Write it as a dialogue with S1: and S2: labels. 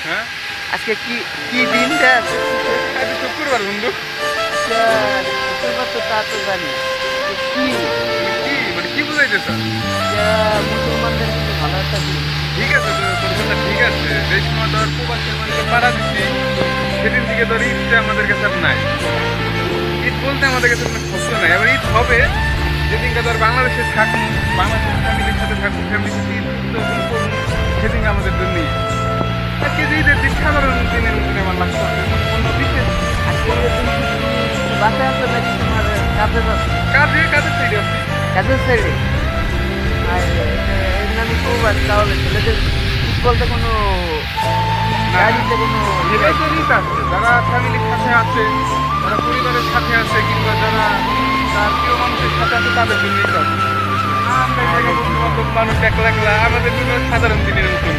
S1: হ্যাঁ
S2: আজকে কি কি দিনটা আছে?
S1: আজকে শুক্রবার বন্ধু।
S2: আচ্ছা, শুক্রবার তো তা তো জানি। তো কি
S1: কি মানে কি বুঝাইতেছ?
S2: এটা মুসলমানদের কিন্তু ভালো একটা দিন।
S1: ঠিক আছে, তোর কথা ঠিক আছে। যে সময় ধর প্রবাসের মানুষকে পাড়া দিচ্ছি, সেদিন থেকে ধর ঈদটা আমাদের কাছে আর নাই। ঈদ বলতে আমাদের কাছে কোনো শব্দ নাই। আবার ঈদ হবে যেদিনকে ধর বাংলাদেশে থাকবো, বাংলাদেশের ফ্যামিলির সাথে থাকবো, ফ্যামিলির সাথে ঈদ উদযাপন করবো, সেদিনকে আমাদের জন্য ঈদ। আজকে যে ঈদের দিন সাধারণ দিনের মতন আমার লাগতে হবে, কোনো বিশেষ
S2: আজকে দিন কি বাসায় আছে নাকি তোমার কাজে যাচ্ছে?
S1: কাজে কাজের সাইডে আছি।
S2: কাজের সাইডে? আর এর নামে প্রবাস, তাহলে ছেলেদের ঈদ বলতে কোনো গাড়িতে কোনো
S1: ছেলেদের ঈদ আছে, যারা ফ্যামিলির সাথে আছে, যারা পরিবারের সাথে আছে, কিংবা যারা তার প্রিয় মানুষের সাথে আছে, তাদের জন্য ঈদ আছে। আমরা এই জায়গায় বন্ধু বান্ধব মানুষ একলা একলা আমাদের জন্য সাধারণ দিনের মতন।